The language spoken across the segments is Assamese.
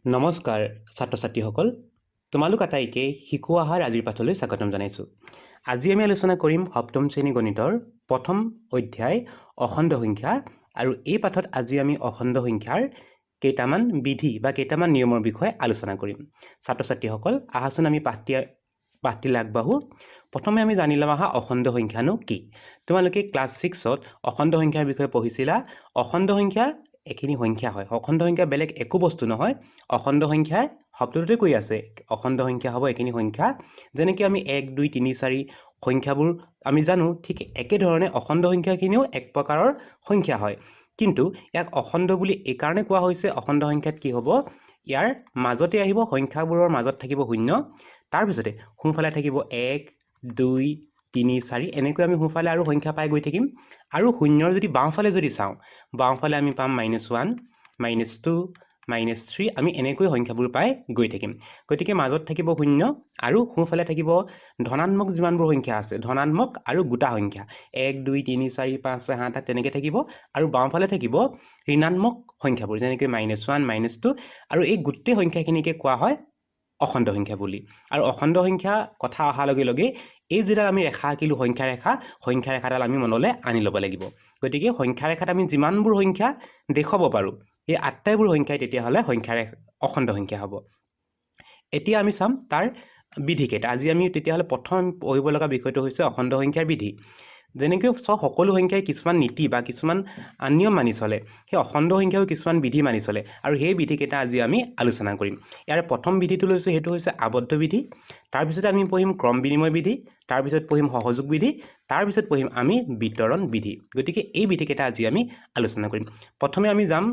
নমস্কাৰ ছাত্ৰ ছাত্ৰীসকল, তোমালোক আটাইকে শিকো আহাৰ আজিৰ পাঠলৈ স্বাগতম জনাইছোঁ। আজি আমি আলোচনা কৰিম সপ্তম শ্ৰেণী গণিতৰ প্ৰথম অধ্যায় অখণ্ড সংখ্যা। আৰু এই পাঠত আজি আমি অখণ্ড সংখ্যাৰ কেইটামান বিধি বা কেইটামান নিয়মৰ বিষয়ে আলোচনা কৰিম। ছাত্ৰ ছাত্ৰীসকল, আহাচোন আমি পাঠটিলৈ আগবাঢ়োঁ। প্ৰথমে আমি জানি লম অখণ্ড সংখ্যানো কি। তোমালোকে ক্লাছ 6ত অখণ্ড সংখ্যাৰ বিষয়ে পঢ়িছিলা। অখণ্ড সংখ্যা এইখিনি সংখ্যা হয়। অখণ্ড সংখ্যা বেলেগ একো বস্তু নহয়। অখণ্ড সংখ্যাই শব্দটোতে কৈ আছে অখণ্ড সংখ্যা হ'ব এইখিনি সংখ্যা। যেনেকৈ আমি 1, 2, 3, 4 সংখ্যাবোৰ আমি জানো, ঠিক একেধৰণে অখণ্ড সংখ্যাখিনিও এক প্ৰকাৰৰ সংখ্যা হয়। কিন্তু ইয়াক অখণ্ড বুলি এইকাৰণে কোৱা হৈছে, অখণ্ড সংখ্যাত কি হ'ব, ইয়াৰ মাজতে আহিব সংখ্যাবোৰৰ মাজত থাকিব শূন্য, তাৰপিছতে সোঁফালে থাকিব 1, 2, 3, 4 এনেকৈ আমি সোঁফালে আৰু সংখ্যা পাই গৈ থাকিম। আৰু শূন্যৰ যদি বাওঁফালে যদি চাওঁ, বাওঁফালে আমি পাম -1, -2, -3 আমি এনেকৈ সংখ্যাবোৰ পাই গৈ থাকিম। গতিকে মাজত থাকিব শূন্য আৰু সোঁফালে থাকিব ধনাত্মক যিমানবোৰ সংখ্যা আছে, ধনাত্মক আৰু গোটা সংখ্যা 1, 2, 3, 4, 5, 6, 7, 8 তেনেকৈ থাকিব। আৰু বাওঁফালে থাকিব ঋণাত্মক সংখ্যাবোৰ, যেনেকৈ -1, -2, আৰু এই গোটেই সংখ্যাখিনিকে কোৱা হয় অখণ্ড সংখ্যা বুলি। আৰু অখণ্ড সংখ্যা কথা অহাৰ লগে লগে এই যিডাল আমি ৰেখা আঁকিলোঁ সংখ্যা ৰেখাডাল আমি মনলৈ আনি ল'ব লাগিব। গতিকে সংখ্যা ৰেখাত আমি যিমানবোৰ সংখ্যা দেখুৱাব পাৰোঁ, এই আটাইবোৰ সংখ্যাই তেতিয়াহ'লে অখণ্ড সংখ্যা হ'ব। এতিয়া আমি চাম তাৰ বিধিকেইটা। আজি আমি তেতিয়াহ'লে প্ৰথম পঢ়িব লগা বিষয়টো হৈছে অখণ্ড সংখ্যাৰ বিধি। যেনেকৈ সকলো সংখ্যাই কিছুমান নীতি বা কিছুমান নিয়ম মানি চলে, সেই অখণ্ড সংখ্যাও কিছুমান বিধি মানি চলে, আৰু সেই বিধিকেইটা আজি আমি আলোচনা কৰিম। ইয়াৰ প্ৰথম বিধিটো লৈছোঁ, সেইটো হৈছে আবদ্ধ বিধি। তাৰপিছতে আমি পঢ়িম ক্ৰম বিনিময় বিধি, তাৰপিছত পঢ়িম সহযোগ বিধি, তাৰপিছত পঢ়িম আমি বিতৰণ বিধি। গতিকে এই বিধিকেইটা আজি আমি আলোচনা কৰিম। প্ৰথমে আমি যাম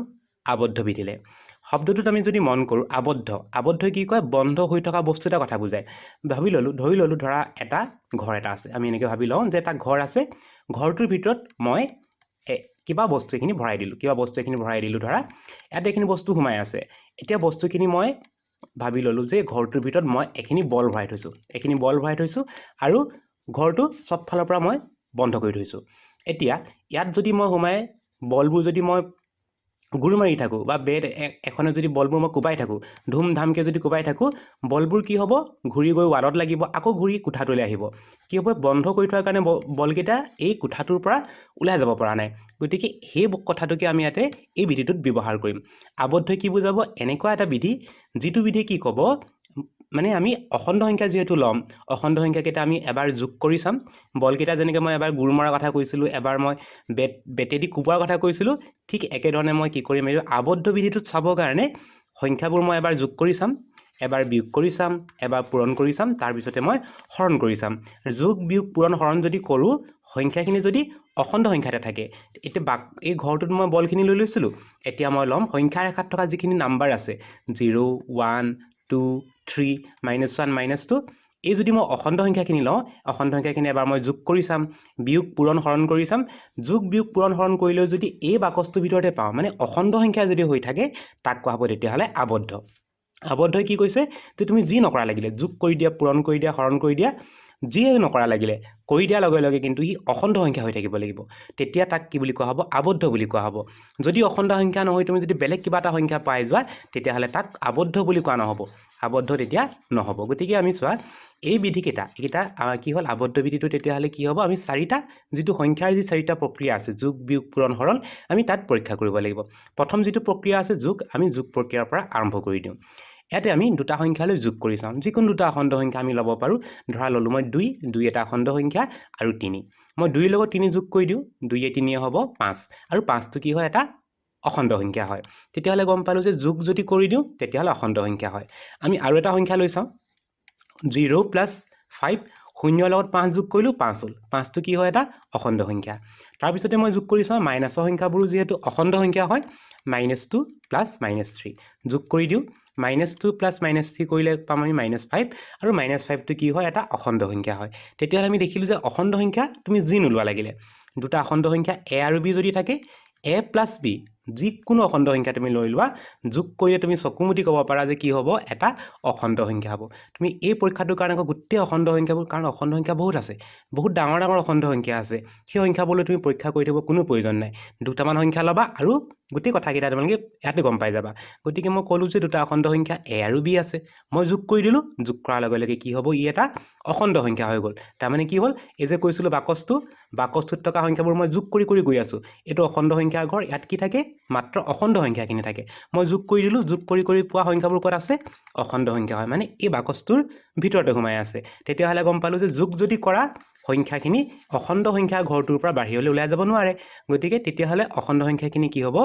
আবদ্ধ বিধিলৈ। শব্দটোত আমি যদি মন কৰোঁ, আবদ্ধই কি কয়, বন্ধ হৈ থকা বস্তু এটা কথা বুজায়। ধৰি ল'লোঁ ধৰা এটা ঘৰ এটা আছে। আমি এনেকৈ ভাবি লওঁ যে এটা ঘৰ আছে, ঘৰটোৰ ভিতৰত মই কিবা বস্তু এখিনি ভৰাই দিলোঁ। ধৰা ইয়াত এইখিনি বস্তু সোমাই আছে। এতিয়া বস্তুখিনি মই ভাবি ল'লোঁ যে ঘৰটোৰ ভিতৰত মই এইখিনি বল ভৰাই থৈছোঁ, আৰু ঘৰটো চব ফালৰ পৰা মই বন্ধ কৰি থৈছোঁ। এতিয়া ইয়াত যদি মই সোমাই বলবোৰ যদি মই গুৰ মাৰি থাকোঁ, বা বেট এখনে যদি বলবোৰ মই কোবাই থাকোঁ, ধুমধামকৈ যদি কোবাই থাকোঁ, বলবোৰ কি হ'ব, ঘূৰি গৈ ৱালত লাগিব, আকৌ ঘূৰি কোঠাটোলৈ আহিব। কি হ'ব, বন্ধ কৰি থোৱাৰ কাৰণে বলকেইটা এই কোঠাটোৰ পৰা ওলাই যাব পৰা নাই। গতিকে সেই কথাটোকে আমি ইয়াতে এই বিধিটোত ব্যৱহাৰ কৰিম। আবদ্ধই কি বুজাব, এনেকুৱা এটা বিধি যিটো বিধি কি ক'ব, মানে আমি অখণ্ড সংখ্যা যিহেতু ল'ম, অখণ্ড সংখ্যাকেইটা আমি এবাৰ যোগ কৰি চাম। বলকেইটা যেনেকৈ মই এবাৰ গুৰ মৰাৰ কথা কৈছিলোঁ, এবাৰ মই বেটেদি কোবোৱাৰ কথা কৈছিলোঁ, ঠিক একেধৰণে মই কি কৰিম, এই আবদ্ধ বিধিটোত চাবৰ কাৰণে সংখ্যাবোৰ মই এবাৰ যোগ কৰি চাম, এবাৰ বিয়োগ কৰি চাম, এবাৰ পূৰণ কৰি চাম, তাৰপিছতে মই হৰণ কৰি চাম। যোগ বিয়োগ পূৰণ হৰণ যদি কৰোঁ, সংখ্যাখিনি যদি অখণ্ড সংখ্যাতে থাকে, এতিয়া এই ঘৰটোত মই বলখিনি লৈ লৈছিলোঁ। এতিয়া মই ল'ম সংখ্যা ৰেখাত থকা যিখিনি নাম্বাৰ আছে, 0, 1, 2, 3, -1, -2, এই যদি মই অখণ্ড সংখ্যাখিনি লওঁ, অখণ্ড সংখ্যাখিনি এবাৰ মই যোগ কৰি চাম, বিয়োগ পূৰণ হৰণ কৰি চাম। যোগ বিয়োগ পূৰণ হৰণ কৰিলেও যদি এই বাকচটোৰ ভিতৰতে পাওঁ, মানে অখণ্ড সংখ্যা যদি হৈ থাকে, তাক কোৱা হ'ব তেতিয়াহ'লে আবদ্ধ। আবদ্ধই কি কৈছে, যে তুমি যি নকৰা লাগিলে, যোগ কৰি দিয়া, পূৰণ কৰি দিয়া, হৰণ কৰি দিয়া, যিয়ে নকৰা লাগিলে কৰি দিয়াৰ লগে লগে কিন্তু ই অখণ্ড সংখ্যা হৈ থাকিব লাগিব। তেতিয়া তাক কি বুলি কোৱা হ'ব, আবদ্ধ বুলি কোৱা হ'ব। যদি অখণ্ড সংখ্যা নহয়, তুমি যদি বেলেগ কিবা এটা সংখ্যা পাই যোৱা, তেতিয়াহ'লে তাক আবদ্ধ বুলি কোৱা নহ'ব, আবদ্ধ তেতিয়া নহ'ব। গতিকে আমি চোৱা, এই বিধিকেইটা কি হ'ল, আবদ্ধ বিধিটো তেতিয়াহ'লে কি হ'ব, আমি যিটো সংখ্যাৰ যি 4টা প্ৰক্ৰিয়া আছে, যোগ বিয়োগ পূৰণ হৰণ, আমি তাত পৰীক্ষা কৰিব লাগিব। প্ৰথম যিটো প্ৰক্ৰিয়া আছে যোগ, আমি যোগ প্ৰক্ৰিয়াৰ পৰা আৰম্ভ কৰি দিওঁ। ইয়াতে আমি দুটা সংখ্যালৈ যোগ কৰি চাওঁ, যিকোনো দুটা অখণ্ড সংখ্যা আমি ল'ব পাৰোঁ। ধৰা ল'লোঁ মই 2 এটা অখণ্ড সংখ্যা, আৰু 3 মই 2ৰ লগত 3 যোগ কৰি দিওঁ, 2 - 3 হ'ব 5, আৰু 5টো কি হয়, এটা অখণ্ড সংখ্যা হয়। তেতিয়াহ'লে গম পালোঁ যে যোগ যদি কৰি দিওঁ, তেতিয়াহ'লে অখণ্ড সংখ্যা হয়। আমি আৰু এটা সংখ্যা লৈ চাওঁ, 0 + 5, 0ৰ লগত 5 যোগ কৰিলোঁ, 5 হ'ল। 5টো কি হয়, এটা অখণ্ড সংখ্যা। তাৰপিছতে মই যোগ কৰি চাওঁ, মাইনাছৰ সংখ্যাবোৰো যিহেতু অখণ্ড সংখ্যা হয়, -2 + -3 যোগ কৰি দিওঁ, -2 + -3 কৰিলে পাম আমি -5, আৰু -5টো কি হয়, এটা অখণ্ড সংখ্যা হয়। তেতিয়াহ'লে আমি দেখিলোঁ যে অখণ্ড সংখ্যা তুমি যি নোলোৱা লাগিলে, দুটা অখণ্ড সংখ্যা a আৰু b যদি থাকে, a + b যিকোনো অখণ্ড সংখ্যা তুমি লৈ লোৱা যোগ কৰিলে তুমি চকুমুটি ক'ব পাৰা যে কি হ'ব এটা অখণ্ড সংখ্যা হ'ব তুমি এই পৰীক্ষাটোৰ কাৰণে গোটেই অখণ্ড সংখ্যাবোৰ কাৰণ অখণ্ড সংখ্যা বহুত আছে বহুত ডাঙৰ ডাঙৰ অখণ্ড সংখ্যা আছে সেই সংখ্যাবোৰলৈ তুমি পৰীক্ষা কৰি থাকিব কোনো প্ৰয়োজন নাই দুটামান সংখ্যা ল'বা আৰু গোটেই কথাকেইটা তোমালোকে ইয়াতে গম পাই যাবা গতিকে মই ক'লোঁ যে দুটা অখণ্ড সংখ্যা a আৰু b আছে মই যোগ কৰি দিলোঁ যোগ কৰাৰ লগে লগে কি হ'ব ই এটা অখণ্ড সংখ্যা হৈ গ'ল তাৰমানে কি হ'ল এই যে কৈছিলোঁ বাকচটোত থকা সংখ্যাবোৰ মই যোগ কৰি গৈ আছোঁ এইটো অখণ্ড সংখ্যাৰ ঘৰ ইয়াত কি থাকে মাত্ৰ অখণ্ড সংখ্যাখিনি থাকে মই যোগ কৰি দিলোঁ যোগ কৰি পোৱা সংখ্যাবোৰ ক'ত আছে অখণ্ড সংখ্যা হয় মানে এই বাকচটোৰ ভিতৰতে সোমাই আছে তেতিয়াহ'লে গম পালোঁ যে যোগ যদি কৰা সংখ্যাখিনি অখণ্ড সংখ্যাৰ ঘৰটোৰ পৰা বাহিৰলৈ ওলাই যাব নোৱাৰে গতিকে তেতিয়াহ'লে অখণ্ড সংখ্যাখিনি কি হ'ব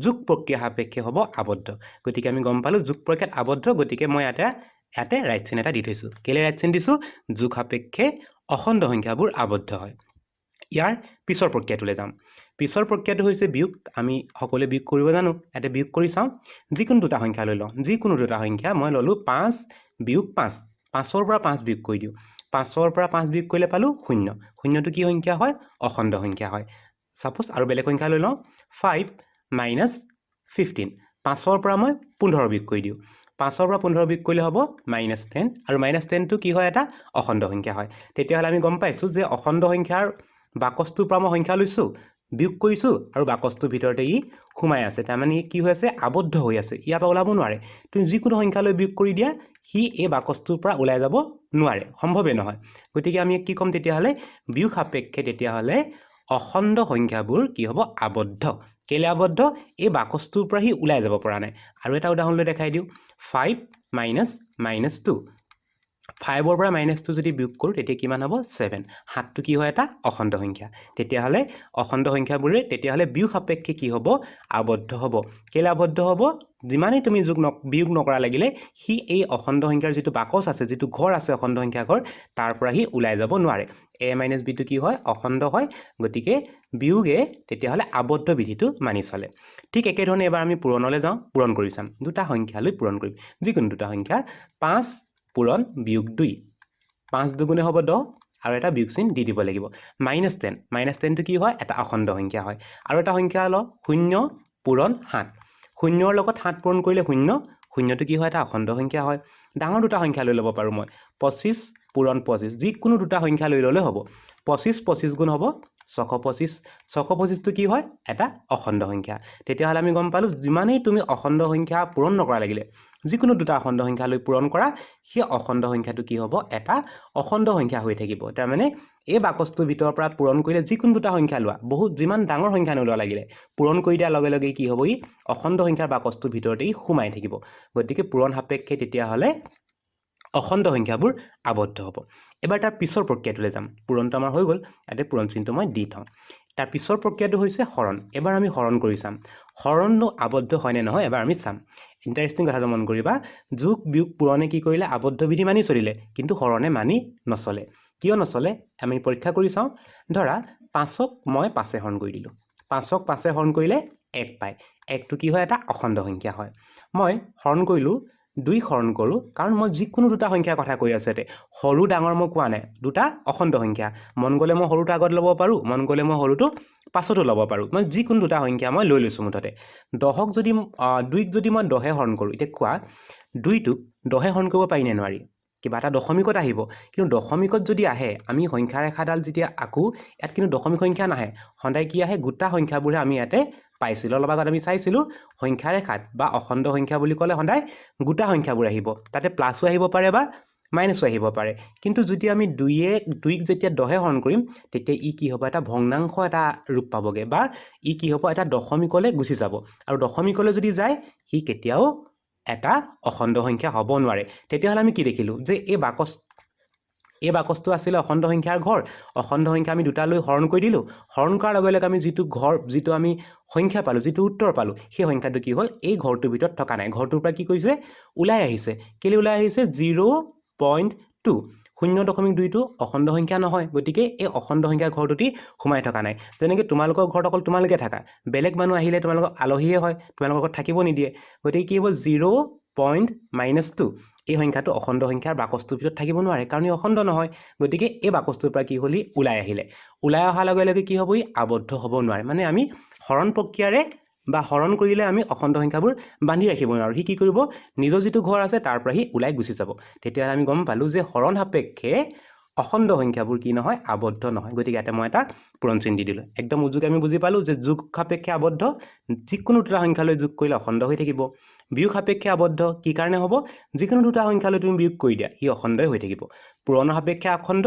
যোগ প্ৰক্ৰিয়া সাপেক্ষে হ'ব আবদ্ধ গতিকে আমি গম পালোঁ যোগ প্ৰক্ৰিয়াত আবদ্ধ গতিকে মই ইয়াতে ৰাইট চিন এটা দি থৈছোঁ কেলে ৰাইট চিন দিছোঁ যোগ সাপেক্ষে অখণ্ড সংখ্যাবোৰ আবদ্ধ হয় ইয়াৰ পিছৰ প্ৰক্ৰিয়াটোলৈ যাম পিছৰ প্ৰক্ৰিয়াটো হৈছে বিয়োগ আমি সকলোৱে বিয়োগ কৰিব জানো ইয়াতে বিয়োগ কৰি চাওঁ যিকোনো দুটা সংখ্যা লৈ লওঁ যিকোনো দুটা সংখ্যা মই ল'লোঁ 5 বিয়োগ 5 5ৰ পৰা 5 বিয়োগ কৰি দিওঁ 5ৰ পৰা 5 বিয়োগ কৰিলে পালোঁ 0 0টো কি সংখ্যা হয় অখণ্ড সংখ্যা হয় সাপোজ আৰু বেলেগ সংখ্যা লৈ লওঁ 5 মাইনাছ 15 5ৰ পৰা মই 15 বিয়োগ কৰি দিওঁ 5ৰ পৰা 15 বিয়োগ কৰিলে হ'ব -10 আৰু -10টো কি হয় এটা অখণ্ড সংখ্যা হয় তেতিয়াহ'লে আমি গম পাইছোঁ যে অখণ্ড সংখ্যাৰ বাকচটোৰ পৰা মই সংখ্যা লৈছোঁ বিয়োগ কৰিছোঁ আৰু বাকচটোৰ ভিতৰতে ই সোমাই আছে তাৰমানে ই কি হৈ আছে আবদ্ধ হৈ আছে ইয়াৰ পৰা ওলাব নোৱাৰে তুমি যিকোনো সংখ্যালৈ বিয়োগ কৰি দিয়া সি এই বাকচটোৰ পৰা ওলাই যাব নোৱাৰে সম্ভৱেই নহয় গতিকে আমি কি ক'ম তেতিয়াহ'লে বিয়োগ সাপেক্ষে তেতিয়াহ'লে অখণ্ড সংখ্যাবোৰ কি হ'ব আবদ্ধ কেলে আবদ্ধ এই বাকচটোৰ পৰা সি ওলাই যাব পৰা নাই আৰু এটা উদাহৰণ লৈ দেখাই দিওঁ 5 মাইনাছ -2 5ৰ পৰা -2 যদি বিয়োগ কৰোঁ তেতিয়া কিমান হ'ব 7 7টো কি হয় এটা অখণ্ড সংখ্যা তেতিয়াহ'লে অখণ্ড সংখ্যাবোৰে তেতিয়াহ'লে বিয়োগ সাপেক্ষে কি হ'ব আবদ্ধ হ'ব কেলে আবদ্ধ হ'ব যিমানেই তুমি বিয়োগ নকৰা লাগিলে সি এই অখণ্ড সংখ্যাৰ যিটো বাকচ আছে যিটো ঘৰ আছে অখণ্ড সংখ্যা ঘৰ তাৰ পৰা সি ওলাই যাব নোৱাৰে a - bটো কি হয় অখণ্ড হয় গতিকে বিয়োগে তেতিয়াহ'লে আবদ্ধ বিধিটো মানি চলে ঠিক একেধৰণে এবাৰ আমি পূৰণলৈ যাওঁ পূৰণ কৰি চাম দুটা সংখ্যালৈ পূৰণ কৰিম যিকোনো দুটা সংখ্যা 5 পূৰণ বিয়োগ 2 5 দুগুণে হ'ব 10 আৰু এটা বিয়োগ চিন দি দিব লাগিব -10 -10টো কি হয় এটা অখণ্ড সংখ্যা হয় আৰু এটা সংখ্যা ল 0 পূৰণ 7 0ৰ লগত 7 পূৰণ কৰিলে 0 0টো কি হয় এটা অখণ্ড সংখ্যা হয় ডাঙৰ দুটা সংখ্যা লৈ ল'ব পাৰোঁ মই 25 পূৰণ 25 যিকোনো দুটা সংখ্যা লৈ ল'লে হ'ব 25 গুণ হ'ব 625 625টো কি হয় এটা অখণ্ড সংখ্যা তেতিয়াহ'লে আমি গম পালোঁ যিমানেই তুমি অখণ্ড সংখ্যা পূৰণ নকৰা লাগিলে যিকোনো দুটা অখণ্ড সংখ্যা লৈ পূৰণ কৰা সেই অখণ্ড সংখ্যাটো কি হ'ব এটা অখণ্ড সংখ্যা হৈ থাকিব তাৰমানে এই বাকচটোৰ ভিতৰৰ পৰা পূৰণ কৰিলে যিকোনো দুটা সংখ্যা লোৱা যিমান ডাঙৰ সংখ্যা নোলোৱা লাগিলে পূৰণ কৰি দিয়াৰ লগে লগে কি হ'ব ই অখণ্ড সংখ্যাৰ বাকচটোৰ ভিতৰতে ই সোমাই থাকিব গতিকে পূৰণ সাপেক্ষে তেতিয়াহ'লে অখণ্ড সংখ্যাবোৰ আবদ্ধ হ'ব এবাৰ তাৰ পিছৰ প্ৰক্ৰিয়াটোলৈ যাম পূৰণটো আমাৰ হৈ গ'ল ইয়াতে পূৰণ চিনটো মই দি থওঁ তাৰ পিছৰ প্ৰক্ৰিয়াটো হৈছে হৰণ এবাৰ আমি হৰণ কৰি চাম হৰণনো আবদ্ধ হয়নে নহয় এবাৰ আমি চাম ইণ্টাৰেষ্টিং কথাটো মন কৰিবা যোগ বিয়োগ পূৰণে কি কৰিলে আবদ্ধ বিধি মানি চলিলে কিন্তু হৰণে মানি নচলে কিয় নচলে আমি পৰীক্ষা কৰি চাওঁ ধৰা 5ক মই 5এ হৰণ কৰি দিলোঁ 5ক 5এ হৰণ কৰিলে 1 পায় 1টো কি হয় এটা অখণ্ড সংখ্যা হয় মই হৰণ কৰিলোঁ 2 হৰণ কৰোঁ কাৰণ মই যিকোনো দুটা সংখ্যাৰ কথা কৈ আছোঁ ইয়াতে সৰু ডাঙৰ মই কোৱা নাই দুটা অখণ্ড সংখ্যা মন গ'লে মই সৰুটো আগত ল'ব পাৰোঁ মন গ'লে মই সৰুটো পাছতো ল'ব পাৰোঁ মই যিকোনো দুটা সংখ্যা মই লৈ লৈছোঁ মুঠতে 2ক যদি মই 10এ হৰণ কৰোঁ এতিয়া কোৱা 2টোক 10এ হৰণ কৰিব পাৰি নে নোৱাৰি কিবা এটা দশমিকত আহিব কিন্তু দশমিকত যদি আহে আমি সংখ্যা ৰেখাডাল যেতিয়া আঁকো ইয়াত কিন্তু দশমিক সংখ্যা নাহে সদায় কি আহে গোটা সংখ্যাবোৰে আমি ইয়াতে পাইছিলোঁ অলপ আগত আমি চাইছিলোঁ সংখ্যা ৰেখাত বা অখণ্ড সংখ্যা বুলি ক'লে সদায় গোটা সংখ্যাবোৰ আহিব তাতে প্লাছো আহিব পাৰে বা মাইনাছো আহিব পাৰে কিন্তু যদি আমি 2ক যেতিয়া 10এ হৰণ কৰিম তেতিয়া ই কি হ'ব এটা ভগ্নাংশ এটা ৰূপ পাবগৈ বা ই কি হ'ব এটা দশমিকলৈ গুচি যাব আৰু দশমিকলৈ যদি যায় সি কেতিয়াও এটা অখণ্ড সংখ্যা হ'ব নোৱাৰে তেতিয়াহ'লে আমি কি দেখিলোঁ যে এই বাকচটো আছিলে অখণ্ড সংখ্যাৰ ঘৰ অখণ্ড সংখ্যা আমি দুটা লৈ হৰণ কৰি দিলোঁ হৰণ কৰাৰ লগে লগে আমি যিটো আমি সংখ্যা পালোঁ যিটো উত্তৰ পালোঁ সেই সংখ্যাটো কি হ'ল এই ঘৰটোৰ ভিতৰত থকা নাই ঘৰটোৰ পৰা কি কৰিছে ওলাই আহিছে কেলৈ ওলাই আহিছে 0.2 0.2টো অখণ্ড সংখ্যা নহয় গতিকে এই অখণ্ড সংখ্যা ঘৰটোতে সোমাই থকা নাই যেনেকৈ তোমালোকৰ ঘৰত অকল তোমালোকে থাকা বেলেগ মানুহ আহিলে তোমালোকৰ আলহীয়ে হয় তোমালোকৰ ঘৰত থাকিব নিদিয়ে গতিকে কি হ'ব 0.-2 এই সংখ্যাটো অখণ্ড সংখ্যাৰ বাকচটোৰ ভিতৰত থাকিব নোৱাৰে কাৰণ ই অখণ্ড নহয় গতিকে এই বাকচটোৰ পৰা কি হ'লি ওলাই আহিলে ওলাই অহাৰ লগে লগে কি হ'ব ই আবদ্ধ হ'ব নোৱাৰে মানে আমি হৰণ প্ৰক্ৰিয়াৰে বা হৰণ কৰিলে আমি অখণ্ড সংখ্যাবোৰ বান্ধি ৰাখিব নোৱাৰোঁ সি কি কৰিব নিজৰ যিটো ঘৰ আছে তাৰ পৰা সি ওলাই গুচি যাব তেতিয়াহ'লে আমি গম পালোঁ যে হৰণ সাপেক্ষে অখণ্ড সংখ্যাবোৰ কি নহয় আবদ্ধ নহয় গতিকে ইয়াতে মই এটা পূৰণ চিন দি দিলোঁ একদম উজুকে আমি বুজি পালোঁ যে যোগ সাপেক্ষে আবদ্ধ যিকোনো দুটা সংখ্যালৈ যোগ কৰিলে অখণ্ড হৈ থাকিব বিয়োগ সাপেক্ষে আবদ্ধ কি কাৰণে হ'ব যিকোনো দুটা সংখ্যালৈ তুমি বিয়োগ কৰি দিয়া সি অখণ্ডই হৈ থাকিব পূৰণৰ সাপেক্ষে অখণ্ড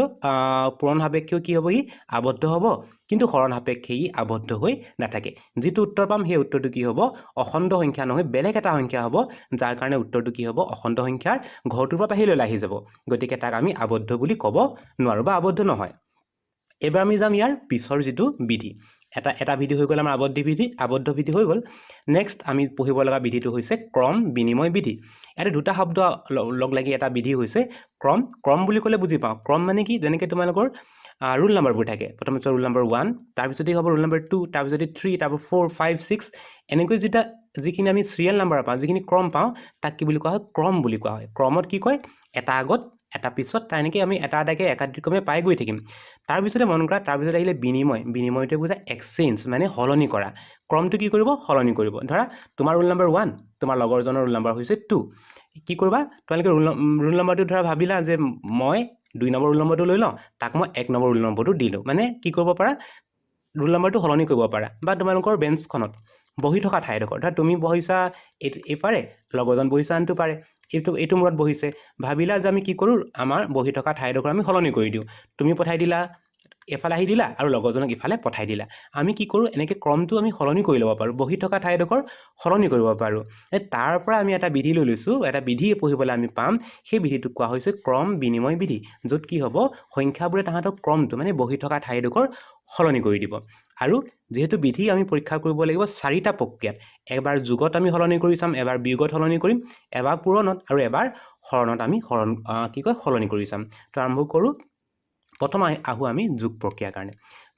পূৰণ সাপেক্ষেও কি হ'ব ই আবদ্ধ হ'ব কিন্তু হৰণ সাপেক্ষে ই আবদ্ধ হৈ নাথাকে যিটো উত্তৰ পাম সেই উত্তৰটো কি হ'ব অখণ্ড সংখ্যা নহয় বেলেগ এটা সংখ্যা হ'ব যাৰ কাৰণে উত্তৰটো কি হ'ব অখণ্ড সংখ্যাৰ ঘৰটোৰ পৰা বাহিৰলৈ আহি যাব গতিকে তাক আমি আবদ্ধ বুলি ক'ব নোৱাৰোঁ বা আবদ্ধ নহয় এবাৰ আমি যাম ইয়াৰ পিছৰ যিটো বিধি এটা বিধি হৈ গ'ল আমাৰ আবদ্ধ বিধি হৈ গ'ল নেক্সট আমি পঢ়িব লগা বিধিটো হৈছে ক্ৰম বিনিময় বিধি ইয়াতে দুটা শব্দ লগ লাগি এটা বিধি হৈছে ক্ৰম বুলি ক'লে বুজি পাওঁ ক্ৰম মানে কি যেনেকৈ তোমালোকৰ ৰোল নাম্বাৰবোৰ থাকে প্ৰথমতে ৰোল নাম্বাৰ 1 তাৰপিছতে হ'ব ৰোল নাম্বাৰ 2 তাৰপিছতে 3 তাৰপৰা 4 5 6 এনেকৈ যিখিনি আমি চিৰিয়েল নাম্বাৰ পাওঁ যিখিনি ক্ৰম পাওঁ তাক কি বুলি কোৱা হয় ক্ৰম বুলি কোৱা হয় ক্ৰমত কি কয় এটা আগত এটা পিছত তেনেকৈ আমি এটা এটাকৈ একাধিক্ৰমে পাই গৈ থাকিম তাৰপিছতে মন কৰা তাৰপিছত আহিলে বিনিময়টোৱে বুজায় এক্সচেঞ্জ মানে সলনি কৰা ক্ৰমটো কি কৰিব সলনি কৰিব ধৰা তোমাৰ ৰোল নাম্বাৰ 1 তোমাৰ লগৰজনৰ ৰোল নাম্বাৰ হৈছে 2 কি কৰিবা তোমালোকে ৰোল নাম্বাৰটো ধৰা ভাবিলা যে মই 2 নম্বৰ ৰোল নম্বৰটো লৈ লওঁ তাক মই 1 নম্বৰ ৰোল নম্বৰটো দিলোঁ মানে কি কৰিব পাৰা ৰোল নম্বৰটো সলনি কৰিব পাৰা বা তোমালোকৰ বেঞ্চখনত বহি থকা ঠাইডোখৰ ধৰা তুমি বহিছা এইপাৰে লগৰজন বহিছা আনটো পাৰে এইটো মূৰত বহিছে ভাবিলা যে আমি কি কৰোঁ আমাৰ বহি থকা ঠাইডোখৰ আমি সলনি কৰি দিওঁ তুমি পঠাই দিলা এফালে আহি দিলা আৰু লগৰজনক ইফালে পঠাই দিলা আমি কি কৰোঁ এনেকৈ ক্ৰমটো আমি সলনি কৰি ল'ব পাৰোঁ বহি থকা ঠাইডোখৰ সলনি কৰিব পাৰোঁ তাৰ পৰা আমি এটা বিধি লৈ লৈছোঁ এটা বিধি পঢ়িবলৈ আমি পাম সেই বিধিটোক কোৱা হৈছে ক্ৰম বিনিময় বিধি য'ত কি হ'ব সংখ্যাবোৰে তাহাঁতক ক্ৰমটো মানে বহি থকা ঠাইডোখৰ সলনি কৰি দিব আৰু যিহেতু বিধি আমি পৰীক্ষা কৰিব লাগিব 4টা প্ৰক্ৰিয়াত এবাৰ যোগত আমি সলনি কৰি চাম এবাৰ বিয়োগত সলনি কৰিম এবাৰ পূৰণত আৰু এবাৰ হৰণত আমি সলনি কৰি চাম তো আৰম্ভ কৰোঁ প্ৰথম আহোঁ আমি যোগ প্ৰক্ৰিয়াৰ কাৰণে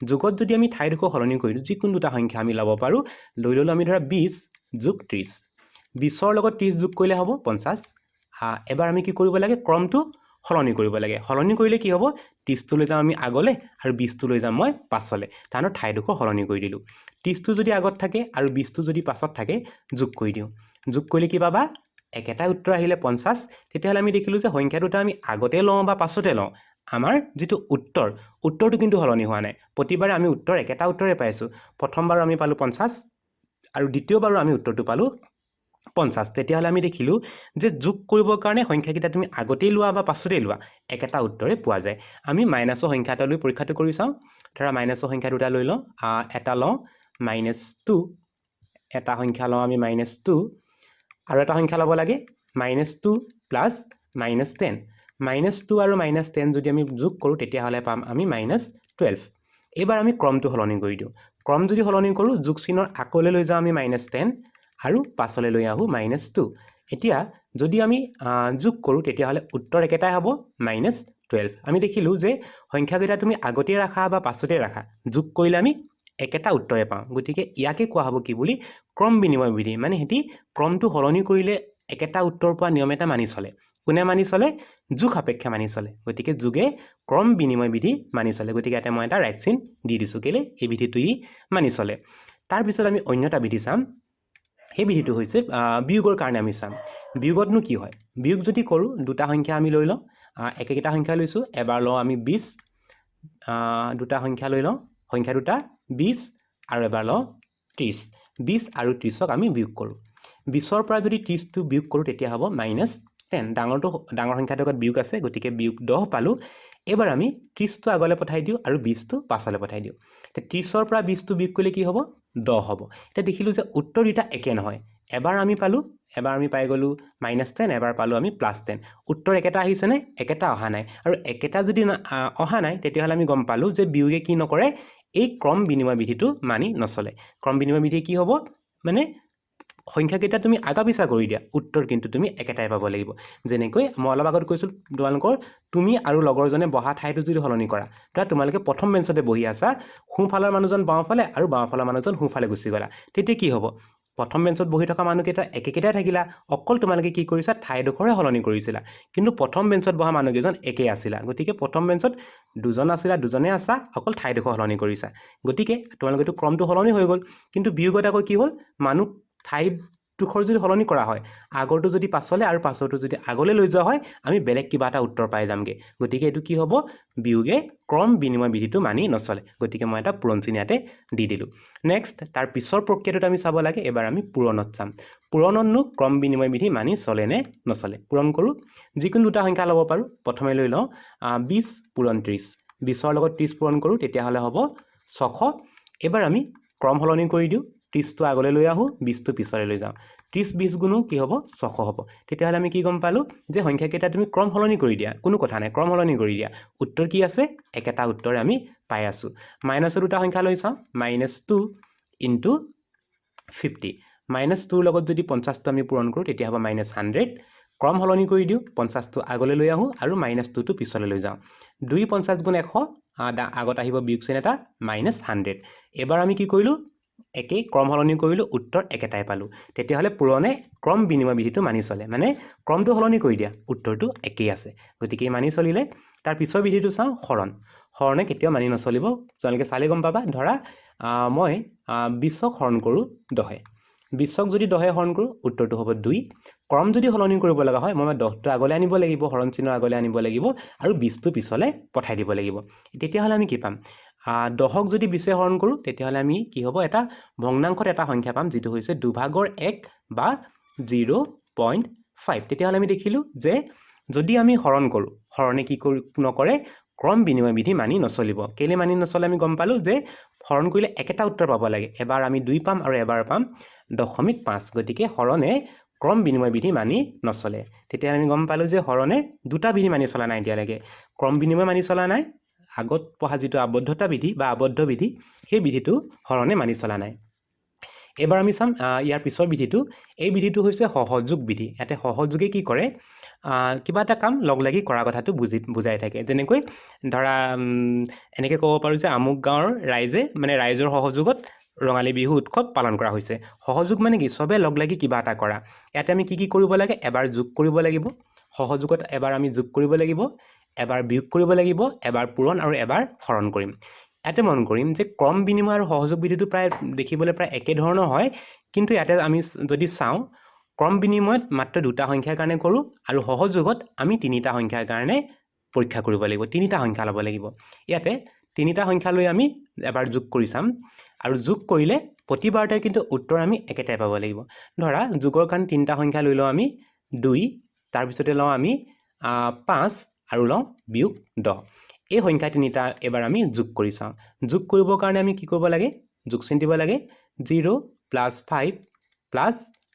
যোগত যদি আমি ঠাইডোখৰ সলনি কৰি দিওঁ যিকোনো দুটা সংখ্যা আমি ল'ব পাৰোঁ লৈ ল'লোঁ আমি ধৰা 20 যোগ 30 20ৰ লগত 30 যোগ কৰিলে হ'ব 50 এবাৰ আমি কি কৰিব লাগে ক্ৰমটো সলনি কৰিব লাগে সলনি কৰিলে কি হ'ব 30টো লৈ যাম আমি আগলৈ আৰু 20টো লৈ যাম মই পাছলৈ তাৰমানে ঠাইডোখৰ সলনি কৰি দিলোঁ 30টো যদি আগত থাকে আৰু 20টো যদি পাছত থাকে যোগ কৰি দিওঁ যোগ কৰিলে কি পাবা একেটা উত্তৰ আহিলে 50 তেতিয়াহ'লে আমি দেখিলোঁ যে সংখ্যা দুটা আমি আগতে লওঁ বা পাছতে লওঁ আমাৰ যিটো উত্তৰটো কিন্তু সলনি হোৱা নাই প্ৰতিবাৰে আমি একেটা উত্তৰে পাইছোঁ প্ৰথমবাৰ আমি পালোঁ 50 আৰু দ্বিতীয়বাৰো আমি উত্তৰটো পালোঁ 50 তেতিয়াহ'লে আমি দেখিলোঁ যে যোগ কৰিবৰ কাৰণে সংখ্যাকেইটা তুমি আগতেই লোৱা বা পাছতেই লোৱা একেটা উত্তৰে পোৱা যায় আমি মাইনাছৰ সংখ্যা এটা লৈ পৰীক্ষাটো কৰি চাওঁ ধৰা মাইনাছৰ সংখ্যা দুটা লৈ লওঁ এটা লওঁ -2 এটা সংখ্যা লওঁ আমি -2 আৰু এটা সংখ্যা ল'ব লাগে -2 প্লাছ -10 -2 আৰু -10 যদি আমি যোগ কৰোঁ তেতিয়াহ'লে পাম আমি -12 এইবাৰ আমি ক্ৰমটো সলনি কৰি দিওঁ ক্ৰম যদি সলনি কৰোঁ যোগ চিনৰ আগলৈ লৈ যাওঁ আমি -10 আৰু পাছলৈ লৈ আহোঁ -2 এতিয়া যদি আমি যোগ কৰোঁ তেতিয়াহ'লে উত্তৰ একেটাই হ'ব -12 আমি দেখিলোঁ যে সংখ্যাকেইটা তুমি আগতে ৰাখা বা পাছতে ৰাখা যোগ কৰিলে আমি একেটা উত্তৰে পাওঁ গতিকে ইয়াকে কোৱা হ'ব কি বুলি ক্ৰম বিনিময় বিধি মানে সিহঁতি ক্ৰমটো সলনি কৰিলে একেটা উত্তৰ পোৱা নিয়ম এটা মানি চলে কোনে মানি চলে যোগ সাপেক্ষে মানি চলে গতিকে যোগে ক্ৰম বিনিময় বিধি মানি চলে গতিকে ইয়াতে মই এটা ৰাইট চিন দি দিছোঁ কেলে এই বিধিটো মানি চলে তাৰপিছত আমি অন্য এটা বিধি চাম সেই বিধিটো হৈছে বিয়োগৰ কাৰণে আমি চাম বিয়োগতনো কি হয় বিয়োগ যদি কৰোঁ দুটা সংখ্যা আমি লৈ লওঁ একেটা সংখ্যা লৈছোঁ এবাৰ লওঁ আমি 20 দুটা সংখ্যা লৈ লওঁ সংখ্যা দুটা 20 আৰু এবাৰ লওঁ 30 20 আৰু 30ক আমি বিয়োগ কৰোঁ 20ৰ পৰা যদি 30টো বিয়োগ কৰোঁ তেতিয়া হ'ব -10 ডাঙৰ সংখ্যাটোৰ লগত বিয়োগ আছে গতিকে বিয়োগ 10 পালোঁ এবাৰ আমি 30টো আগলৈ পঠাই দিওঁ আৰু 20টো পাছলৈ পঠাই দিওঁ এতিয়া 30ৰ পৰা 20টো বিয়োগ কৰিলে কি হ'ব 10 হ'ব এতিয়া দেখিলোঁ যে উত্তৰ দুটা একে নহয় এবাৰ আমি পাই গ'লোঁ -10 এবাৰ পালোঁ আমি +10 উত্তৰ একেটা আহিছেনে একেটা অহা নাই আৰু একেটা যদি অহা নাই তেতিয়াহ'লে আমি গম পালোঁ যে বিয়োগে কি নকৰে এই ক্ৰম বিনিময় বিধিটো মানি নচলে ক্ৰম বিনিময় বিধি কি হ'ব মানে সংখ্যাকেইটা তুমি আগা পিছা কৰি দিয়া উত্তৰ কিন্তু তুমি একেটাই পাব লাগিব যেনেকৈ মই অলপ আগত কৈছিলোঁ তোমালোকৰ তুমি আৰু লগৰজনে বহা ঠাইটো যদি সলনি কৰা ধৰা তোমালোকে প্ৰথম বেঞ্চতে বহি আছা সোঁফালৰ মানুহজন বাওঁফালে আৰু বাওঁফালৰ মানুহজন সোঁফালে গুচি গ'লা তেতিয়া কি হ'ব প্ৰথম বেঞ্চত বহি থকা মানুহকেইটা একেকেইটাই থাকিলা, অকল তোমালোকে কি কৰিছা ঠাইডোখৰে সলনি কৰিছিলা, কিন্তু প্ৰথম বেঞ্চত বহা মানুহকেইজন একেই আছিলা। গতিকে প্ৰথম বেঞ্চত দুজন আছিলা, দুজনে আছা, অকল ঠাইডোখৰ সলনি কৰিছা। গতিকে তোমালোকেতো ক্ৰমটো সলনি হৈ গ'ল, কিন্তু বিয়োগত আকৌ কি হ'ল, মানুহ ঠাইডোখৰ যদি সলনি কৰা হয়, আগৰটো যদি পাছলৈ আৰু পাছৰটো যদি আগলৈ লৈ যোৱা হয়, আমি বেলেগ কিবা এটা উত্তৰ পাই যামগৈ। গতিকে এইটো কি হ'ব, বিয়োগে ক্ৰম বিনিময় বিধিটো মানি নচলে। গতিকে মই এটা পূৰণ চিন ইয়াতে দি দিলোঁ। নেক্সট তাৰ পিছৰ প্ৰক্ৰিয়াটোত আমি চাব লাগে। এবাৰ আমি পূৰণত চাম। পূৰণতনো ক্ৰম বিনিময় বিধি মানি চলে নে নচলে। পূৰণ কৰোঁ। যিকোনো দুটা সংখ্যা ল'ব পাৰোঁ। প্ৰথমে লৈ লওঁ 20 পূৰণ 30। 20ৰ লগত 30 পূৰণ কৰোঁ, তেতিয়াহ'লে হ'ব 600। এবাৰ আমি ক্ৰম সলনি কৰি দিওঁ। 30টো আগলৈ লৈ আহোঁ, 20টো পিছলৈ লৈ যাওঁ। 30 20 গুণো কি হ'ব, 600 হ'ব। তেতিয়াহ'লে আমি কি গম পালোঁ যে সংখ্যাকেইটা তুমি ক্ৰম সলনি কৰি দিয়া, কোনো কথা নাই, ক্ৰম সলনি কৰি দিয়া। উত্তৰ কি আছে, একেটা উত্তৰে আমি পাই আছোঁ। মাইনাছৰ দুটা সংখ্যা লৈ চাওঁ। -2 ইনটু 50। -2ৰ লগত যদি 50টো আমি পূৰণ কৰোঁ, তেতিয়া হ'ব -100। ক্ৰম সলনি কৰি দিওঁ, 50টো আগলৈ লৈ আহোঁ আৰু -2টো পিছলৈ লৈ যাওঁ। 2 50 গুণ 100, আগত আহিব বিয়োগ চিন এটা, -100। এবাৰ আমি কি কৰিলোঁ, একেই ক্ৰম সলনি কৰিলোঁ, উত্তৰ একেটাই পালোঁ। তেতিয়াহ'লে পূৰণে ক্ৰম বিনিময় বিধিটো মানি চলে, মানে ক্ৰমটো সলনি কৰি দিয়া, উত্তৰটো একেই আছে। গতিকে মানি চলিলে। তাৰ পিছৰ বিধিটো চাওঁ, হৰণ। হৰণে কেতিয়াও মানি নচলিব। তোমালোকে চালে গম পাবা। ধৰা মই 20ক হৰণ কৰোঁ 10। 20ক যদি 10 হৰণ কৰোঁ, উত্তৰটো হ'ব 2। ক্ৰম যদি সলনি কৰিব লগা হয়, মই 10টো আগলৈ আনিব লাগিব, হৰণ চিহ্ন আগলৈ আনিব লাগিব, আৰু 20টো পিছলৈ পঠাই দিব লাগিব। তেতিয়াহ'লে আমি কি পাম, 10ক যদি 20এ হৰণ কৰোঁ, তেতিয়াহ'লে আমি কি হ'ব, এটা ভগ্নাংশত এটা সংখ্যা পাম, যিটো হৈছে 2/1 বা 0.5। তেতিয়াহ'লে আমি দেখিলোঁ যে যদি আমি হৰণ কৰোঁ, হৰণে কি নকৰে, ক্ৰম বিনিময় বিধি মানি নচলিব। কেলে মানি নচলে আমি গম পালোঁ, যে হৰণ কৰিলে একেটা উত্তৰ পাব লাগে। এবাৰ আমি 2 পাম আৰু এবাৰ পাম 0.5। গতিকে হৰণে ক্ৰম বিনিময় বিধি মানি নচলে। তেতিয়া আমি গম পালোঁ যে হৰণে দুটা বিধি মানি চলা নাই এতিয়ালৈকে। ক্ৰম বিনিময় মানি চলা নাই, আগত পঢ়া যিটো আবদ্ধতা বিধি বা আবদ্ধ বিধি, সেই বিধিটো হৰণে মানি চলা নাই। এবাৰ আমি চাম ইয়াৰ পিছৰ বিধিটো। এই বিধিটো হৈছে সহযোগ বিধি। ইয়াতে সহযোগে কি কৰে, কিবা এটা কাম লগ লাগি কৰা কথাটো বুজাই থাকে। যেনেকৈ ধৰা এনেকৈ ক'ব পাৰোঁ যে আমুক গাঁৱৰ ৰাইজে, মানে ৰাইজৰ সহযোগত ৰঙালী বিহু উৎসৱ পালন কৰা হৈছে। সহযোগ মানে কি, চবে লগ লাগি কিবা এটা কৰা। ইয়াতে আমি কি কি কৰিব লাগে, এবাৰ যোগ কৰিব লাগিব। সহযোগত এবাৰ আমি যোগ কৰিব লাগিব, এবাৰ বিয়োগ কৰিব লাগিব, এবাৰ পূৰণ আৰু এবাৰ হৰণ কৰিম। ইয়াতে মন কৰিম যে ক্ৰম বিনিময় আৰু সহযোগ বিধিটো প্ৰায় দেখিবলৈ প্ৰায় একেধৰণৰ হয়, কিন্তু ইয়াতে আমি যদি চাওঁ, ক্ৰম বিনিময়ত মাত্ৰ দুটা সংখ্যাৰ কাৰণে কৰোঁ, আৰু সহযোগত আমি তিনিটা সংখ্যাৰ কাৰণে পৰীক্ষা কৰিব লাগিব, তিনিটা সংখ্যা ল'ব লাগিব। ইয়াতে তিনিটা সংখ্যা লৈ আমি এবাৰ যোগ কৰি চাম, আৰু যোগ কৰিলে প্ৰতিবাৰতে কিন্তু উত্তৰ আমি একেটাই পাব লাগিব। ধৰা যোগৰ কাৰণে তিনিটা সংখ্যা লৈ লওঁ আমি 2, তাৰপিছতে লওঁ আমি 5, আৰু লওঁ বিয়োগ 10। এই সংখ্যা তিনিটা এবাৰ আমি যোগ কৰি চাওঁ। যোগ কৰিবৰ কাৰণে আমি কি কৰিব লাগে, যোগ চিন দিব লাগে। 0 + 5 +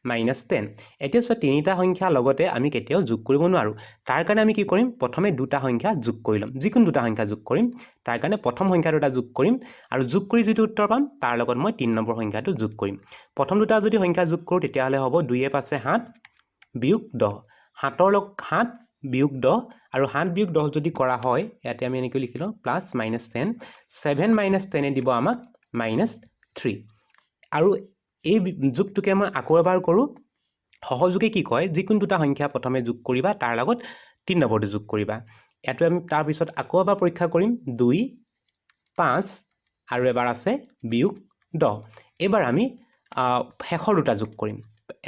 -10। এতিয়া চোৱা, তিনিটা সংখ্যা লগতে আমি কেতিয়াও যোগ কৰিব নোৱাৰোঁ। তাৰ কাৰণে আমি কি কৰিম, প্ৰথমে দুটা সংখ্যা যোগ কৰি ল'ম। যিকোনো দুটা সংখ্যা যোগ কৰিম। তাৰ কাৰণে প্ৰথম সংখ্যা দুটা যোগ কৰিম, আৰু যোগ কৰি যিটো উত্তৰ পাম, তাৰ লগত মই 3 নম্বৰ সংখ্যাটো যোগ কৰিম। প্ৰথম দুটা যদি সংখ্যা যোগ কৰোঁ, তেতিয়াহ'লে হ'ব 2 × 5 = 7 বিয়োগ 10। 7ৰ লগত 7 বিয়োগ 10, আৰু 7 বিয়োগ 10 যদি কৰা হয়, ইয়াতে আমি এনেকৈ লিখি লওঁ +-10। 7 - 10 দিব আমাক -3। আৰু এই যোগটোকে মই আকৌ এবাৰ কৰোঁ। সহযোগে কি কয়, যিকোনো দুটা সংখ্যা প্ৰথমে যোগ কৰিবা, তাৰ লগত 3 নম্বৰটো যোগ কৰিবা। ইয়াতো আমি তাৰপিছত আকৌ এবাৰ পৰীক্ষা কৰিম। 2, 5, আৰু এবাৰ আছে বিয়োগ 10। এইবাৰ আমি শেষৰ দুটা যোগ কৰিম।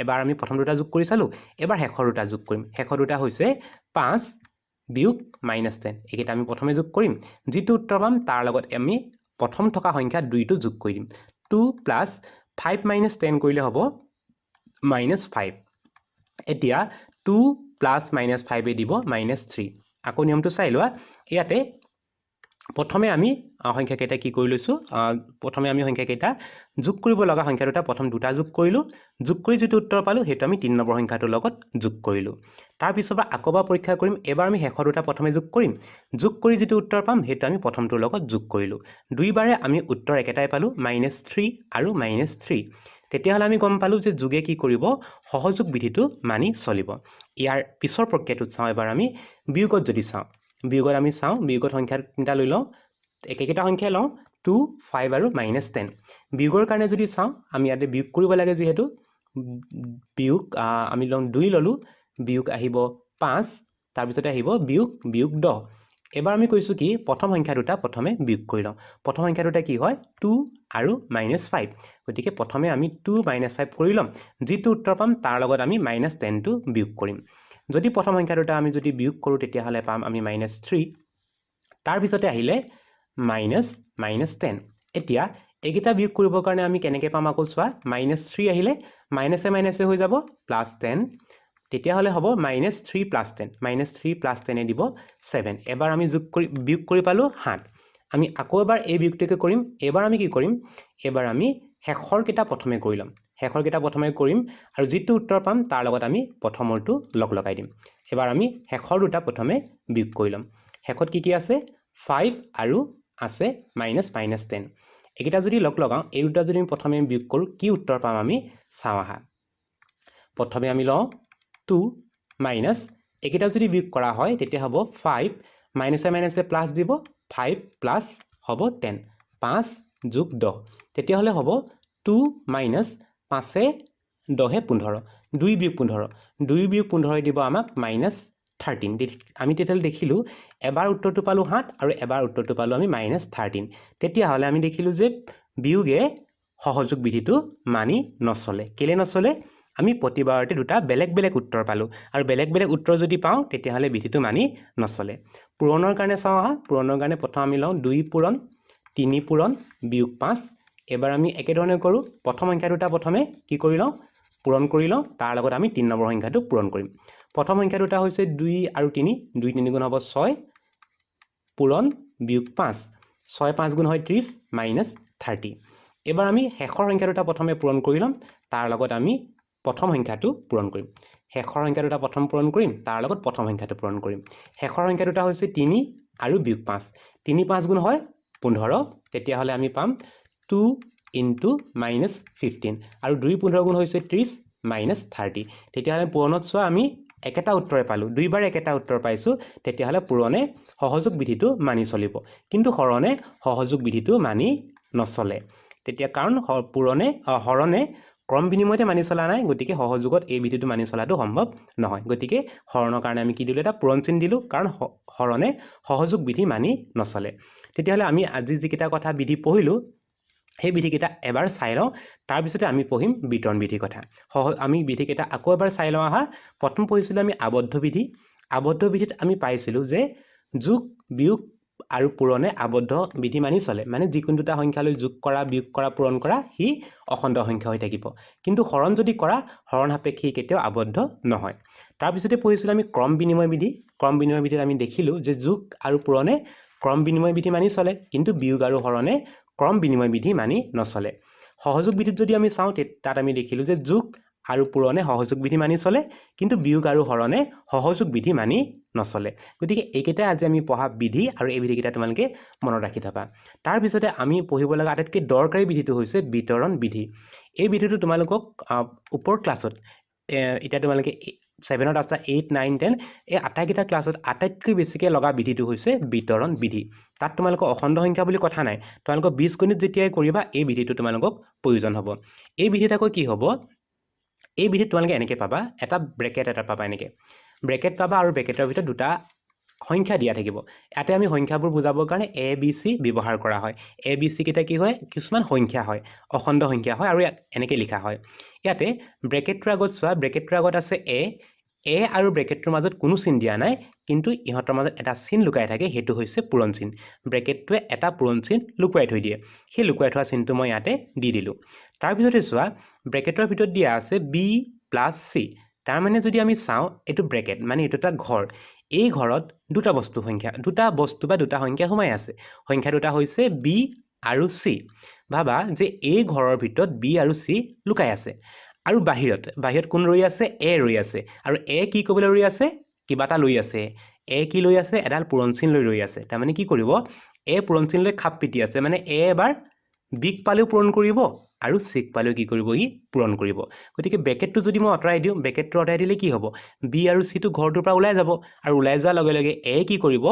এবাৰ আমি প্ৰথম দুটা যোগ কৰি চালোঁ, এবাৰ শেষৰ দুটা যোগ কৰিম। শেষৰ দুটা হৈছে 5 বিয়োগ -10। এইকেইটা আমি প্ৰথমে যোগ কৰিম। যিটো উত্তৰ পাম, তাৰ লগত আমি প্ৰথম থকা সংখ্যা 2টো যোগ কৰি দিম। 2 + 5 - 10 কৰিলে হ'ব -5। এতিয়া 2 + -5 দিব -3। আকৌ নিয়মটো চাই লোৱা। ইয়াতে প্ৰথমে আমি সংখ্যাকেইটা কি কৰি লৈছোঁ, প্ৰথমে আমি সংখ্যাকেইটা যোগ কৰিব লগা সংখ্যা দুটা প্ৰথম দুটা যোগ কৰিলোঁ। যোগ কৰি যিটো উত্তৰ পালোঁ, সেইটো আমি 3 নম্বৰ সংখ্যাটোৰ লগত যোগ কৰিলোঁ। তাৰপিছৰ পৰা আকৌ এবাৰ পৰীক্ষা কৰিম। এবাৰ আমি শেষৰ দুটা প্ৰথমে যোগ কৰিম। যোগ কৰি যিটো উত্তৰ পাম, সেইটো আমি প্ৰথমটোৰ লগত যোগ কৰিলোঁ। দুইবাৰে আমি উত্তৰ একেটাই পালোঁ, -3 আৰু -3। তেতিয়াহ'লে আমি গম পালোঁ যে যোগে কি কৰিব, সহযোগ বিধিটো মানি চলিব। ইয়াৰ পিছৰ প্ৰক্ৰিয়াটোত চাওঁ। এবাৰ আমি বিয়োগত যদি চাওঁ, বিয়োগত আমি চাওঁ, বিয়োগত সংখ্যা তিনিটা লৈ লওঁ, একেকেইটা সংখ্যাই লওঁ, 2, 5 আৰু -10। বিয়োগৰ কাৰণে যদি চাওঁ, আমি ইয়াতে বিয়োগ কৰিব লাগে যিহেতু, বিয়োগ আমি ল'ম 2 ল'লোঁ, বিয়োগ আহিব 5, তাৰপিছতে আহিব বিয়োগ 10। এবাৰ আমি কৈছোঁ কি প্ৰথম সংখ্যা দুটা প্ৰথমে বিয়োগ কৰি লওঁ। প্ৰথম সংখ্যা দুটা কি হয় 2 আৰু -5। গতিকে প্ৰথমে আমি 2 - 5 কৰি ল'ম। যিটো উত্তৰ পাম তাৰ লগত আমি -10টো বিয়োগ কৰিম। যদি প্ৰথম সংখ্যা দুটা আমি যদি বিয়োগ কৰোঁ তেতিয়াহ'লে পাম আমি -3। তাৰপিছতে আহিলে -10। এতিয়া এইকেইটা বিয়োগ কৰিবৰ কাৰণে আমি কেনেকৈ পাম আকৌ চোৱা, -3 আহিলে মাইনাছে মাইনাছে হৈ যাব +10। তেতিয়াহ'লে হ'ব -3 + 10, -3 + 10 দিব 7। এবাৰ আমি বিয়োগ কৰি পালোঁ 7। আমি আকৌ এবাৰ এই বিয়োগটোকে কৰিম। এবাৰ আমি কি কৰিম, এবাৰ আমি শেষৰ কেইটা প্ৰথমে কৰি ল'ম। শেষৰ কেইটা প্ৰথমে কৰিম আৰু যিটো উত্তৰ পাম তাৰ লগত আমি প্ৰথমৰটো লগাই দিম। এবাৰ আমি শেষৰ দুটা প্ৰথমে বিয়োগ কৰি ল'ম। শেষত কি আছে 5 আৰু আছে -10। এইকেইটা যদি লগাওঁ, এই দুটা যদি আমি প্ৰথমে বিয়োগ কৰোঁ কি উত্তৰ পাম আমি চাওঁ আহা। প্ৰথমে আমি লওঁ 2 মাইনাছ, এইকেইটা যদি বিয়োগ কৰা হয় তেতিয়া হ'ব 5, মাইনাছে মাইনাছে প্লাছ দিব 5 প্লাছ হ'ব 10, 5 যোগ 10। তেতিয়াহ'লে হ'ব 2 মাইনাছ 5 10 15, 2 বিয়োগ 15, 2 বিয়োগ 15 দিব আমাক -13। আমি তেতিয়াহ'লে দেখিলোঁ এবাৰ উত্তৰটো পালোঁ 7 আৰু এবাৰ উত্তৰটো পালোঁ আমি -13। তেতিয়াহ'লে আমি দেখিলোঁ যে বিয়োগে সহযোগ বিধিটো মানি নচলে। কেলে নচলে? আমি প্ৰতিবাৰতে দুটা বেলেগ বেলেগ উত্তৰ পালোঁ আৰু বেলেগ বেলেগ উত্তৰ যদি পাওঁ তেতিয়াহ'লে বিধিটো মানি নচলে। পূৰণৰ কাৰণে চাওঁ আহা। পূৰণৰ কাৰণে প্ৰথম আমি লওঁ 2 পূৰণ 3 পূৰণ বিয়োগ 5। এবাৰ আমি একেধৰণে কৰোঁ। প্ৰথম সংখ্যা দুটা প্ৰথমে কি কৰি লওঁ, পূৰণ কৰি লওঁ। তাৰ লগত আমি 3 নম্বৰ সংখ্যাটো পূৰণ কৰিম। প্ৰথম সংখ্যা দুটা হৈছে 2 আৰু 3, 2 3 গুণ হ'ব 6 পূৰণ বিয়োগ 5, 6 5 গুণ হয় 30 -30। এবাৰ আমি শেষৰ সংখ্যা দুটা প্ৰথমে পূৰণ কৰি ল'ম। তাৰ লগত আমি প্ৰথম সংখ্যাটো পূৰণ কৰিম। শেষৰ সংখ্যা দুটা প্ৰথম পূৰণ কৰিম, তাৰ লগত প্ৰথম সংখ্যাটো পূৰণ কৰিম। শেষৰ সংখ্যা দুটা হৈছে 3 আৰু বিয়োগ 5, 3 5 গুণ হয় 15। তেতিয়াহ'লে আমি পাম 2 × -15 আৰু 2 15 গুণ হৈছে 30 -30। তেতিয়াহ'লে পূৰণত চোৱা আমি একেটা উত্তৰে পালোঁ, দুইবাৰ একেটা উত্তৰ পাইছোঁ। তেতিয়াহ'লে পূৰণে সহযোগ বিধিটো মানি চলিব, কিন্তু হৰণে সহযোগ বিধিটো মানি নচলে। তেতিয়া কাৰণ হৰণে ক্ৰম বিনিময়তে মানি চলা নাই, গতিকে সহযোগত এই বিধিটো মানি চলাটো সম্ভৱ নহয়। গতিকে হৰণৰ কাৰণে আমি কি দিলোঁ, এটা পূৰণ চিন দিলোঁ, কাৰণ হৰণে সহযোগ বিধি মানি নচলে। তেতিয়াহ'লে আমি আজি যিকেইটা কথা বিধি পঢ়িলোঁ সেই বিধিকেইটা এবাৰ চাই লওঁ, তাৰপিছতে আমি পঢ়িম বিতৰণ বিধিৰ কথা। আমি বিধিকেইটা আকৌ এবাৰ চাই লওঁ আহা। প্ৰথম পঢ়িছিলোঁ আমি আবদ্ধ বিধি। আবদ্ধ বিধিত আমি পাইছিলোঁ যে যোগ বিয়োগ আৰু পূৰণে আবদ্ধ বিধি মানি চলে, মানে যিকোনো দুটা সংখ্যালৈ যোগ কৰা বিয়োগ কৰা পূৰণ কৰা সি অখণ্ড সংখ্যা হৈ থাকিব। কিন্তু হৰণ যদি কৰা হৰণ সাপেক্ষে কেতিয়াও আবদ্ধ নহয়। তাৰপিছতে পঢ়িছিলোঁ আমি ক্ৰম বিনিময় বিধি। ক্ৰম বিনিময় বিধিত আমি দেখিলোঁ যে যোগ আৰু পূৰণে ক্ৰম বিনিময় বিধি মানি চলে, কিন্তু বিয়োগ আৰু হৰণে ক্ৰম বিনিময় বিধি মানি নচলে। সহযোগ বিধিত যদি আমি চাওঁ তাত আমি দেখিলোঁ যে যোগ আৰু পূৰণে সহযোগ বিধি মানি চলে, কিন্তু বিয়োগ আৰু হৰণে সহযোগ বিধি মানি নচলে। গতিকে এইকেইটাই আজি আমি পঢ়া বিধি, আৰু এই বিধিকেইটা তোমালোকে মনত ৰাখি থবা। তাৰপিছতে আমি পঢ়িব লগা আটাইতকৈ দৰকাৰী বিধিটো হৈছে বিতৰণ বিধি। এই বিধিটো তোমালোকক ওপৰ ক্লাছত এতিয়া তোমালোকে 7ত আছা, 8 9 10 এই আটাইকেইটা ক্লাছত আটাইতকৈ বেছিকৈ লগা বিধিটো হৈছে বিতৰণ বিধি। তাত তোমালোকৰ অখণ্ড সংখ্যা বুলি কথা নাই, তোমালোকৰ বীজগণিত যেতিয়াই কৰিবা এই বিধিটো তোমালোকক প্ৰয়োজন হ'ব। এই বিধিত আকৌ কি হ'ব, এই বিধিত তোমালোকে এনেকৈ পাবা, এটা ব্ৰেকেট এটা পাবা, এনেকৈ ব্ৰেকেট পাবা আৰু ব্ৰেকেটৰ ভিতৰত দুটা সংখ্যা দিয়া থাকিব। ইয়াতে আমি সংখ্যাবোৰ বুজাবৰ কাৰণে ABC ব্যৱহাৰ কৰা হয়। ABC কেইটা কি হয়, কিছুমান সংখ্যা হয়, অখণ্ড সংখ্যা হয়, আৰু এনেকৈ লিখা হয়। ইয়াতে ব্ৰেকেটটোৰ আগত চোৱা, ব্ৰেকেটটোৰ আগত আছে এ আৰু ব্ৰেকেটটোৰ মাজত কোনো চিন দিয়া নাই, কিন্তু ইহঁতৰ মাজত এটা চিন লুকাই থাকে, সেইটো হৈছে পূৰণ চিন। ব্ৰেকেটটোৱে এটা পূৰণ চিন লুকুৱাই থৈ দিয়ে, সেই লুকুৱাই থোৱা চিনটো মই ইয়াতে দি দিলোঁ। তাৰপিছতে চোৱা ব্ৰেকেটৰ ভিতৰত দিয়া আছে B + C। তাৰমানে যদি আমি চাওঁ এইটো ব্ৰেকেট, মানে এইটো এটা ঘৰ। এই ঘৰত দুটা বস্তু বা দুটা সংখ্যা সোমাই আছে। সংখ্যা দুটা হৈছে B আৰু C। ভাবা যে এই ঘৰৰ ভিতৰত B আৰু C লুকাই আছে, আৰু বাহিৰত কোন ৰৈ আছে, A ৰৈ আছে, আৰু A কি ক'বলৈ ৰৈ আছে, কিবা এটা লৈ আছে। A কি লৈ আছে, এডাল পূৰণ চিন লৈ ৰৈ আছে। তাৰমানে কি কৰিব, A পূৰণ চিন লৈ খাপ পিটি আছে, মানে A এবাৰ বিক পালেও পূৰণ কৰিব আৰু চিক পালেও কি কৰিব, ই পূৰণ কৰিব। গতিকে ব্ৰেকেটটো যদি মই আঁতৰাই দিওঁ, ব্ৰেকেটটো আঁতৰাই দিলে কি হ'ব, B আৰু Cটো ঘৰটোৰ পৰা ওলাই যাব, আৰু ওলাই যোৱাৰ লগে লগে A কি কৰিব,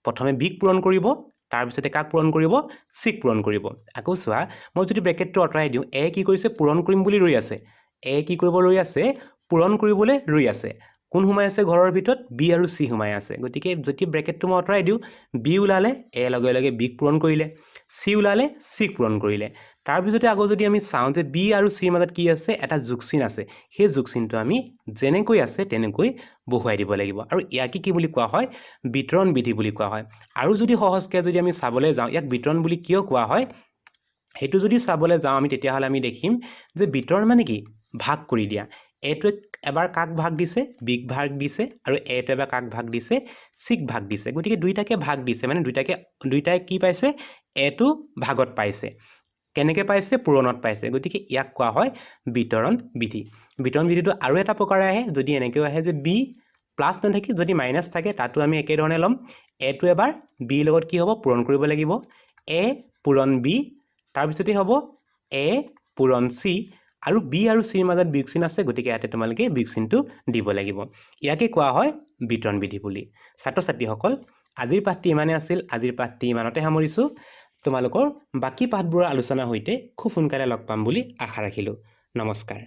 প্ৰথমে বিক পূৰণ কৰিব, তাৰপিছতে কাক পূৰণ কৰিব, চিক পূৰণ কৰিব। আকৌ চোৱা, মই যদি ব্ৰেকেটটো আঁতৰাই দিওঁ, A কি কৰিছে, পূৰণ কৰিম বুলি ৰৈ আছে, এ কি কৰিব ৰৈ আছে পূৰণ কৰিবলৈ ৰৈ আছে কোন সোমাই আছে ঘৰৰ ভিতৰত বি আৰু চি সোমাই আছে গতিকে যদি ব্ৰেকেটটো মই আঁতৰাই দিওঁ বি ওলালে এ লগে লগে বিক পূৰণ কৰিলে চি ওলালে চিক পূৰণ কৰিলে তাৰপিছতে আকৌ যদি আমি চাওঁ যে বি আৰু চিৰ মাজত কি আছে এটা যোগচিন আছে সেই যোগচিনটো আমি যেনেকৈ আছে তেনেকৈ বহুৱাই দিব লাগিব আৰু ইয়াকে কি বুলি কোৱা হয় বিতৰণ বিধি বুলি কোৱা হয় আৰু যদি সহজকৈ যদি আমি চাবলৈ যাওঁ ইয়াক বিতৰণ বুলি কিয় কোৱা হয় সেইটো যদি চাবলৈ যাওঁ আমি তেতিয়াহ'লে আমি দেখিম যে বিতৰণ মানে কি ভাগ কৰি দিয়া এটোৱে এবাৰ কাক ভাগ দিছে বিক ভাগ দিছে আৰু এটো এবাৰ কাক ভাগ দিছে চিক ভাগ দিছে গতিকে দুইটাকে ভাগ দিছে মানে দুইটাই কি পাইছে এটো ভাগত পাইছে কেনেকৈ পাইছে পূৰণত পাইছে গতিকে ইয়াক কোৱা হয় বিতৰণ বিধি বিতৰণ বিধিটো আৰু এটা প্ৰকাৰে আহে যদি এনেকৈ আহে যে বি প্লাছ নাথাকি যদি মাইনাছ থাকে তাতো আমি একেধৰণে ল'ম এটো এবাৰ বিৰ লগত কি হ'ব পূৰণ কৰিব লাগিব এ পূৰণ বি তাৰপিছতে হ'ব এ পূৰণ চি আৰু বি আৰু চিৰ মাজত বিয়োগচিন আছে গতিকে ইয়াতে তোমালোকে বিয়োগচিনটো দিব লাগিব ইয়াকে কোৱা হয় বিতৰণ বিধি বুলি ছাত্ৰ ছাত্ৰীসকল আজিৰ পাঠটি ইমানে আছিল আজিৰ পাঠটি ইমানতে সামৰিছোঁ তোমালোকৰ বাকী পাঠবোৰৰ আলোচনাৰ সৈতে খুব সোনকালে লগ পাম বুলি আশা ৰাখিলোঁ নমস্কাৰ